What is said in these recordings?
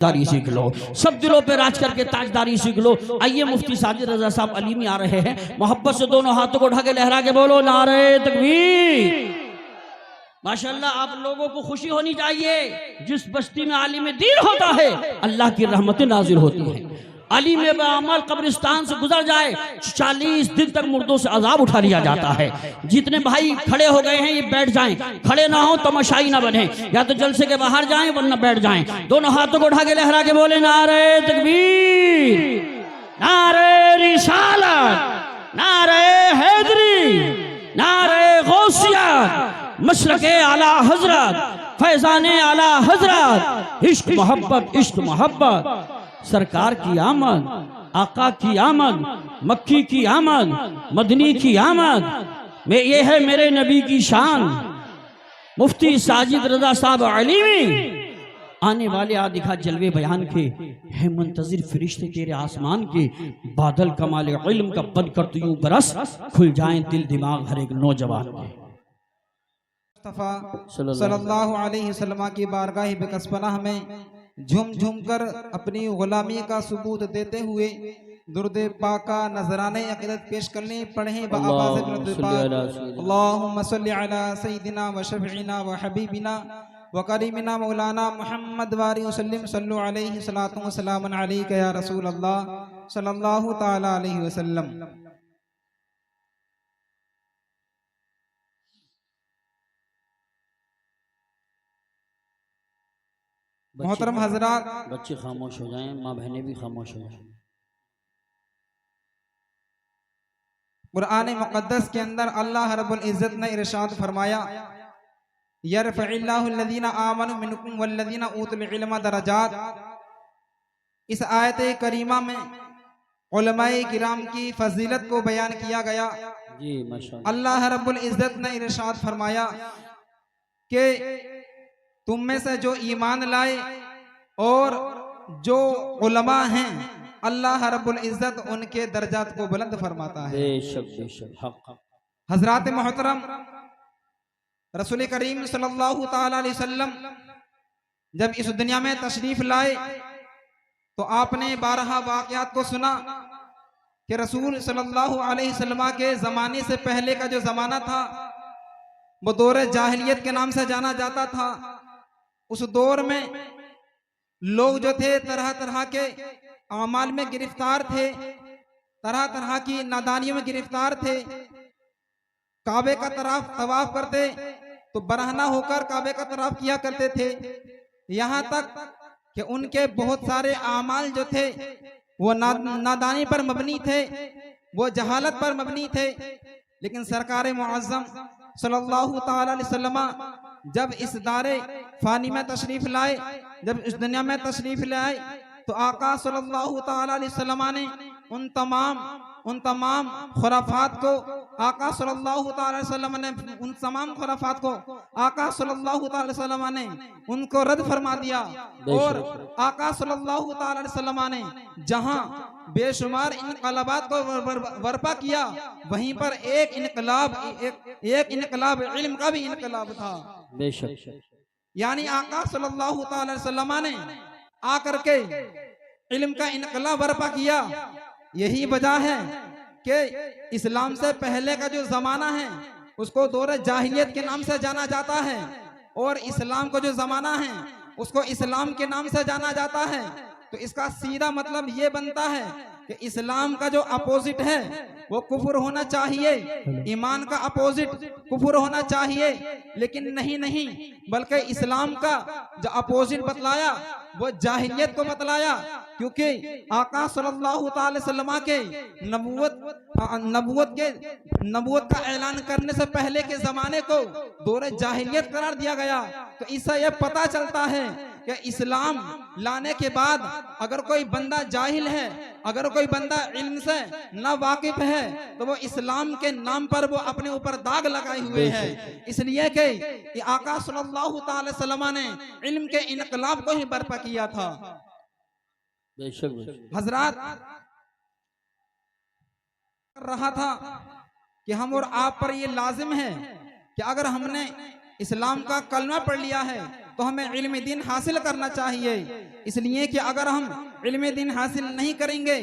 ताजदारी सीख लो, सब दिलों पे राज करके ताजदारी सीख लो। आइए मुफ्ती साजिद रजा साहब अलीमी आ रहे हैं, मोहब्बत से दोनों हाथों को उठा के लहरा के बोलो नारे तकबीर। माशाअल्लाह, आप लोगों को खुशी होनी चाहिए। जिस बस्ती में आलिम दीन होता है अल्लाह की रहमतें नाजिल होती हैं। आलिम बाअमल कब्रिस्तान से गुजर जाए 40 दिन तक मुर्दों से अजाब उठा लिया जाता है। जितने भाई खड़े हो गए हैं ये बैठ जाएं, खड़े ना हो तमाशाई ना बने, या तो जलसे के बाहर जाएं वरना बैठ जाएं। दोनों हाथों को उठा के लहरा के बोले नारे तकबीर, नारे रिसालत, नारे हैदरी, नारे गौसिया, मशरके आला हजरत, फैजाने आला हजरत, इश्क मोहब्बत, इश्क मोहब्बत। सरकार की आमद, आका की आमद, मक्की की आमद, मदनी की आमद में ये है मेरे नबी की शान। मुफ्ती साजिद रजा साहब अलीमी आने वाले आ दिखा जलवे बयान के है मुंतजिर फरिश्ते तेरे आसमान के। बादल कमाल इल्म का बंद कर तू यूं बरस, खुल जाए दिल दिमाग हर एक नौजवान के। मुस्तफा सल्लल्लाहु अलैहि वसल्लम की बारगाह बेकसपनाह में झूम झूम कर अपनी गुलामी का सबूत देते हुए दुरूद पाका नजराने अक़ीदत पेश करने पढ़े अल्लाहुम्मा सल्लि अला सय्यिदिना व शफ़ीना व हबीबिना व करीमिना मौलाना मुहम्मद वारि वसल्लम सल्लु अलैहि सलातु व सलामुन अलैका या रसूल अल्लाह सल्लल्लाहु तआला अलैहि वसल्लम। मोहतरम हजरात, बच्चे खामोश हो जाएं, माँ बहनें भी खामोश हो जाएं। कुरान मुक़द्दस के अंदर अल्लाह रब्बुल इज़्ज़त ने इरशाद फरमाया, यरफ़इल्लाहु अल्लज़ीना आमनु मिनकुम वल्लज़ीना ऊतुल इल्म दरजात। इस आयत करीमा में उलमाए किराम की फजीलत को बयान किया गया। जी माशाअल्लाह। अल्लाह रब्बुल इज़्ज़त ने इरशाद फरमाया कि तुम में से जो ईमान लाए और जो उलमा हैं अल्लाह रब्बुल इज़्ज़त उनके दर्जात को बुलंद फरमाता है। बेशक हक। हजरात मोहतरम, रसूल करीम सल्लल्लाहु ताला अलैहि वसल्लम जब इस दुनिया में तशरीफ लाए तो आपने 12 वाक़यात को सुना कि रसूल सल्लल्लाहु अलैहि वसल्लम के ज़माने से पहले का जो ज़माना था वो दौर जाहिलियत के नाम से जाना जाता था। उस दौर में लोग जो थे तरह तरह के आमाल में गिरफ्तार थे, तरह तरह की नादानियों में गिरफ्तार थे। काबे का तरफ तवाफ करते तो बरहना होकर काबे का तरफ किया करते थे। यहाँ तक कि उनके बहुत सारे आमाल जो थे वो नादानी पर मबनी थे, वो जहालत पर मबनी थे। लेकिन सरकार मुअज़्ज़म सल्लल्लाहु ताला अलैहि वसल्लम जब इस दारे फानी में तशरीफ लाए, जब इस दुनिया में तशरीफ लाए तो आका सल्लल्लाहु ताला अलैहि वसल्लम ने उन तमाम खुराफात को आका सल्लल्लाहु ताला अलैहि वसल्लम ने उन तमाम खुराफात को आका सल्लल्लाहु ताला अलैहि वसल्लम ने उनको रद्द फरमा दिया। और आका सल्लल्लाहु ताला अलैहि वसल्लम ने जहां बेशुमार इनकलाबात को बर्पा किया, वहीं पर एक इनकलाब इल्म का भी इनकलाब था। बेशक यानी आका सल्लल्लाहु ताला अलैहि वसल्लम ने आकर के इल्म का इनकलाब बर्पा किया। यही वजह है कि इस्लाम से पहले का जो जमाना है उसको दौर जाहिलियत के नाम से जाना जाता है, और इस्लाम का जो जमाना है उसको इस्लाम के नाम से जाना जाता है। तो इसका सीधा मतलब ये बनता है कि इस्लाम का जो अपोजिट है वो कुफर होना चाहिए, ईमान का अपोजिट कुफर होना चाहिए। लेकिन नहीं, बल्कि इस्लाम का जो अपोजिट बतलाया वो जाहिलियत को बतलाया। क्योंकि आका सल्लल्लाहु अलैहि वसल्लम के नबूवत का ऐलान करने से पहले के जमाने को दौर जाहिलियत करार दिया गया। तो इससे यह पता चलता है कि इस्लाम लाने के बाद अगर कोई बंदा जाहिल है, अगर कोई बंदा इल्म से ना वाकिफ है, तो वो इस्लाम के नाम पर वो अपने ऊपर दाग लगाए हुए है। इसलिए कि आका सल्लल्लाहु अलैहि वसल्लम ने इल्म के इनकलाब को ही बर्पा किया था। हजरात, रहा था कि हम और आप पर ये लाजिम है कि अगर हमने इस्लाम का कलमा पढ़ लिया है तो हमें इल्म दीन हासिल करना चाहिए। इसलिए कि अगर हम इल्म दीन हासिल नहीं करेंगे,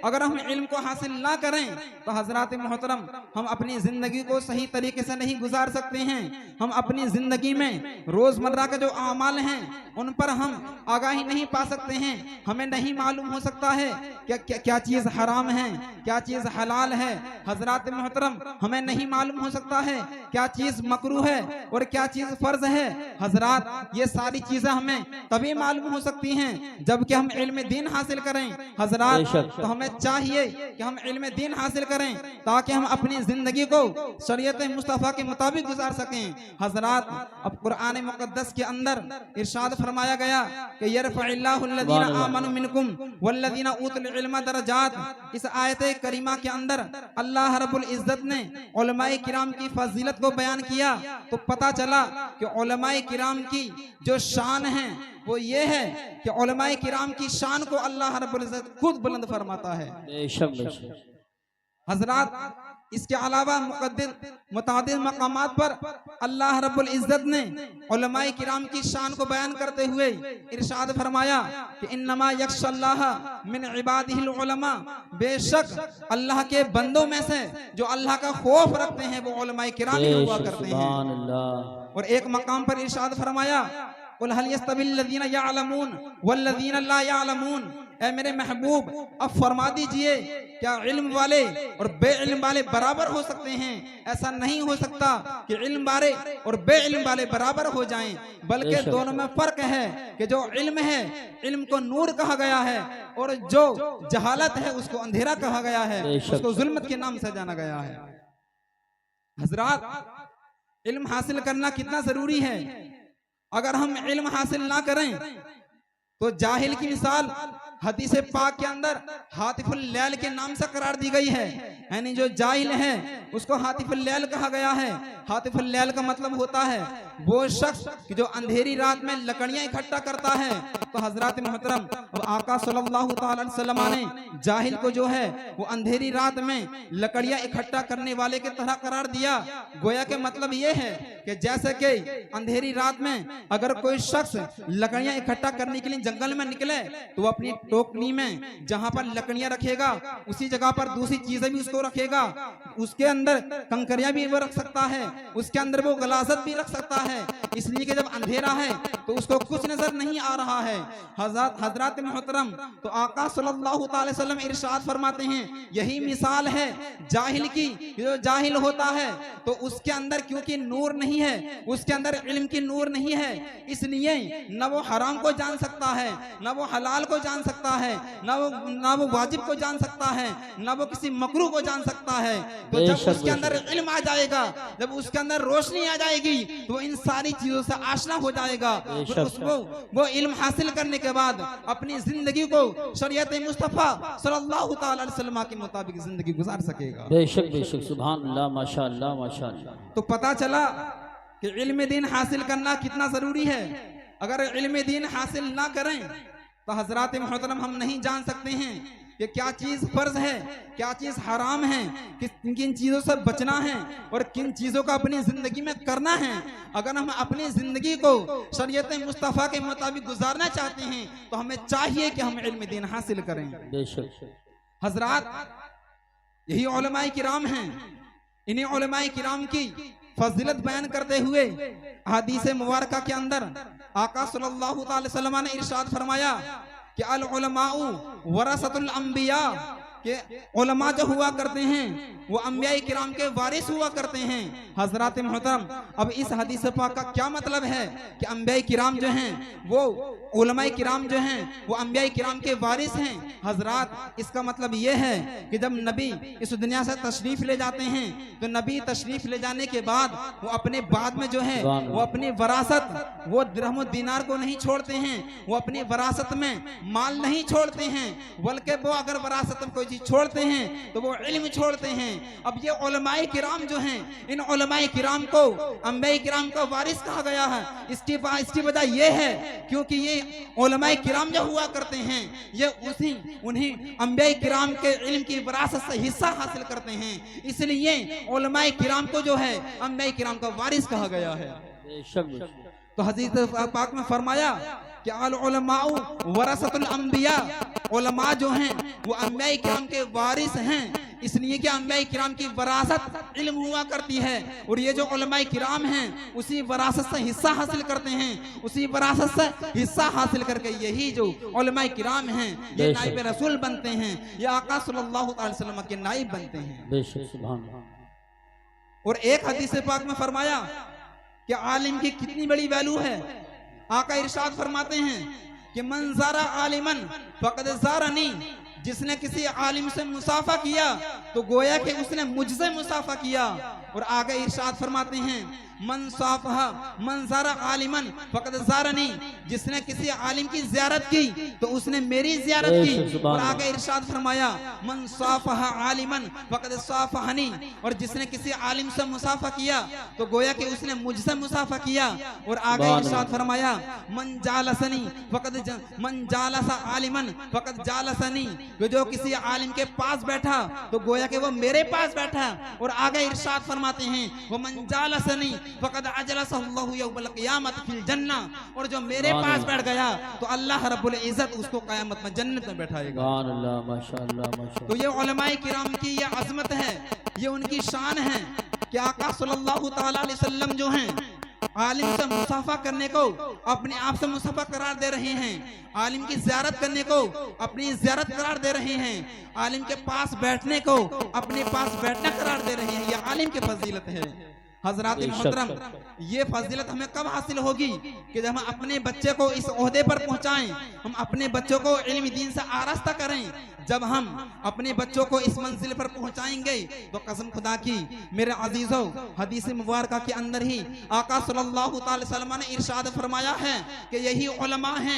अगर हम इल्म को हासिल ना करें, तो हजरात मोहतरम हम अपनी जिंदगी को सही तरीके से नहीं गुजार सकते हैं। हम अपनी जिंदगी में रोजमर्रा के जो अमाल हैं उन पर हम आगाही नहीं पा सकते हैं। हमें नहीं मालूम हो सकता है क्या चीज हराम है, क्या चीज हलाल है। हजरात मोहतरम हमें नहीं मालूम हो सकता है क्या चीज मकरूह है और क्या चीज फर्ज है। हजरात ये सारी चीजें हमें तभी मालूम हो सकती हैं जबकि हम इल्म दीन हासिल करें। हजरात तो हमें चाहिए कि हम इल्म दीन हासिल करें ताकि हम अपनी जिंदगी को शरीयत मुस्तफा के मुताबिक गुजार सकें। हजरात अब कुरान मुकद्दस के अंदर इरशाद फरमाया गया कि यरफ़इल्लाहु अल्लज़ीना आमनु मिनकुम वल्लज़ीना ऊतुल इल्म दरजात। इस आयत करीमा के अंदर अल्लाह रब्बुल इज्जत ने उलमाए किराम की फजीलत को बयान किया तो पता चला कि उलमाए किराम की जो शान है वो ये है कि उलमाए किराम की शान को अल्लाह रब्बुल इज्जत खुद बुलंद फरमाता है। हजरात इसके अलावा मुतादिद मकामात पर अल्लाह रब्बुल इज्जत ने उलमाए किराम की शान को बयान करते हुए इरशाद फरमाया कि इन्नमा यख्शल्लाह मिन इबादिहिल उलमा। बेशक अल्लाह के बंदों में से जो अल्लाह का खौफ रखते हैं वो उलमाए किराम ही हुआ करते हैं। और एक मकाम पर इरशाद फरमाया कुल हल यस्तविल लज़ीना यअलमून वल्लज़ीना ला यअलमून। ऐ मेरे महबूब अब फरमा दीजिए क्या इल्म वाले और बेइल्म वाले बराबर हो सकते हैं? ऐसा नहीं हो सकता कि इल्म वाले और बेइल्म वाले बराबर हो जाएं, बल्कि दोनों में फर्क है कि जो इल्म है इल्म को नूर कहा गया है और जो जहालत है उसको अंधेरा कहा गया है, उसको जुल्मत के नाम से जाना गया है। हजरात इल्म हासिल करना कितना जरूरी है। अगर हम इल्म हासिल ना करें तो जाहिल की मिसाल हदीस पाक के अंदर हातिफुल लैल के नाम से करार दी गई है। यानी जो जाहिल है उसको हातिफुल लैल कहा गया है। हातिफुल लैल का मतलब होता है वो शख्स कि जो अंधेरी रात में लकड़ियां इकट्ठा करता है। तो हजरत मोहतरम आका सल्लल्लाहु अलैहि वसल्लम ने जाहिल को जो है वो अंधेरी रात में लकड़ियां इकट्ठा करने वाले के तरह करार दिया। गोया के मतलब ये है कि जैसे कि अंधेरी रात में अगर कोई शख्स लकड़ियां इकट्ठा करने के लिए जंगल में निकले तो वो अपनी टोकनी में जहां पर लकड़ियां रखेगा उसी जगह पर दूसरी चीजें भी उसको रखेगा। उसके अंदर कंकरियां भी वो रख सकता है, उसके अंदर वो गलाजत भी रख सकता है, इसलिए कि जब अंधेरा है तो उसको कुछ नजर नहीं आ रहा है। हजरत मोहतरम तो आका सल्लल्लाहु अलैहि वसल्लम इरशाद फरमाते हैं यही मिसाल है जाहिल की। जो जाहिल होता है तो उसके अंदर क्योंकि नूर नहीं है, उसके अंदर इल्म की नूर नहीं है, इसलिए न वो हराम को जान सकता है, न वो हलाल को जान सकता है, न वो वाजिब को जान सकता है, न वो किसी मकरूह को जान सकता है। तो जब उसके अंदर इल्म आ जाएगा, जब उसके अंदर रोशनी आ जाएगी तो वो इन सारी चीजों से आशना हो जाएगा। तो उसको वो इल्म हासिल करने के बाद अपनी जिंदगी को शरीयत मुस्तफा सल्लल्लाहु अलैहि वसल्लम के मुताबिक जिंदगी गुजार सकेगा। बेशक बेशक सुभान अल्लाह माशाअल्लाह माशाअल्लाह। तो पता चला कि इल्म दीन हासिल करना कितना जरूरी है। अगर इल्म दीन हासिल ना करें तो हजरात मोहतरम हम नहीं जान सकते हैं कि क्या चीज फर्ज है, क्या चीज हराम है, किन चीजों से बचना है और किन चीजों का अपनी जिंदगी में करना है। अगर हम अपनी जिंदगी को शरीयत मुस्तफा के मुताबिक गुजारना चाहते हैं तो हमें चाहिए कि हम इल्म दीन हासिल करें। हजरात यही उलमाए किराम हैं। इन्हीं उलमाए किराम की फजीलत बयान करते हुए हदीस मुबारका के अंदर आका सल्लल्लाहु अलैहि वसल्लम ने इरशाद फरमाया कि अल उलमाउ वरसतुल अंबिया, कि उलमा जो हुआ करते हैं वो अंबिया किराम के वारिस हुआ करते हैं। हजरात मोहतरम अब इस हदीस पाक का क्या मतलब है कि अंबिया किराम जो हैं वो उलमा किराम जो हैं वो अंबिया किराम के वारिस हैं। हजरात इसका मतलब ये है कि जब नबी इस दुनिया से तशरीफ ले जाते हैं तो नबी तशरीफ ले जाने के बाद वो अपने बाद में जो है वो अपनी वरासत वो दिरहम दीनार को नहीं छोड़ते हैं, वो अपनी वरासत में माल नहीं छोड़ते हैं, बल्कि वो अगर वरासत में कोई चीज छोड़ते हैं तो वो इल्म छोड़ते हैं। अब ये उलमाए किराम जो हैं इन उलमाए किराम को अंबिया किराम का वारिस कहा गया है। इसकी वजह ये है क्योंकि ये उलमाए किराम जो हुआ करते हैं ये उन्हीं अंबिया किराम के इल्म की विरासत से हिस्सा हासिल करते हैं, इसलिए उलमाए किराम को जो है अंबिया किराम का वारिस कहा गया है। तो हदीस पाक में फरमाया कि अल उलमाउ वरसतुल अंबिया, उलमा जो हैं वो अंबिया किराम के वारिस हैं, इसलिए कि अंबिया किराम की वरासत इल्म हुआ करती है, और ये जो उलमा किराम हैं उसी वरासत से हिस्सा हासिल करते हैं, उसी वरासत से हिस्सा हासिल करके यही जो उलमा किराम हैं ये नाइब रसूल बनते हैं, ये आका सल्लल्लाहु अलैहि वसल्लम के नाइब बनते हैं। बेशक सुभान अल्लाह। और एक हदीस पाक में फरमाया कि आलिम की कितनी बड़ी वैल्यू है। आका इरशाद फरमाते हैं कि मन ज़ारा आलिमन फ़क़द ज़ारनी, जिसने किसी आलिम से मुसाफा किया तो गोया कि उसने मुझसे मुसाफा किया। और आगे इरशाद फरमाते हैं मन ज़ारा आलिमन फ़क़द ज़ारनी, जिसने किसी आलिम की ज़ियारत की तो उसने मेरी ज़ियारत की। और आगे इरशाद फरमाया मन साफ़हा आलिमन फ़क़द साफ़हनी, और जिसने किसी आलिम से मुसाफा किया तो गोया कि उसने मुझसे मुसाफा किया। और आगे इरशाद फरमाया मन जालसा आलिमन फ़क़द जालसनी, जो किसी आलिम के पास बैठा तो गोया कि वो मेरे पास बैठा। और आगे इरशाद फरमाते हैं वो मन जालसनी फ़क़द अजलसहु यौमल क़ियामत फिल जन्ना, और जो मेरे पास बैठ गया तो अल्लाह रब्बुल इज़्ज़त उसको क़यामत में जन्नत में बैठाएगा। अल्लाह माशाअल्लाह माशाअल्लाह। तो ये उलमाए किराम की ये अज़मत है, ये उनकी शान है कि आका सल्लल्लाहु ताला अलैहि वसल्लम जो हैं आलिम से मुसाफा करने को अपने आप से मुसाफा करार दे रहे हैं, आलिम की ज़ियारत करने को अपनी ज़ियारत करार दे रहे हैं, आलिम के पास बैठने को अपने पास बैठना करार दे रहे हैं। ये आलिम की फजीलत है। हजरात मोहतरम, ये फजीलत हमें कब हासिल होगी कि जब हम अपने बच्चे को इस ओहदे पर पहुंचाएं, हम अपने बच्चों को इल्म दीन से आरास्ता करें। जब हम अपने बच्चों को इस मंजिल पर पहुंचाएंगे तो कसम खुदा की मेरे अजीजों, हदीस मुबारक के अंदर ही आका सल्लल्लाहु अलैहि वसल्लम ने इरशाद फरमाया है कि यही उलमा हैं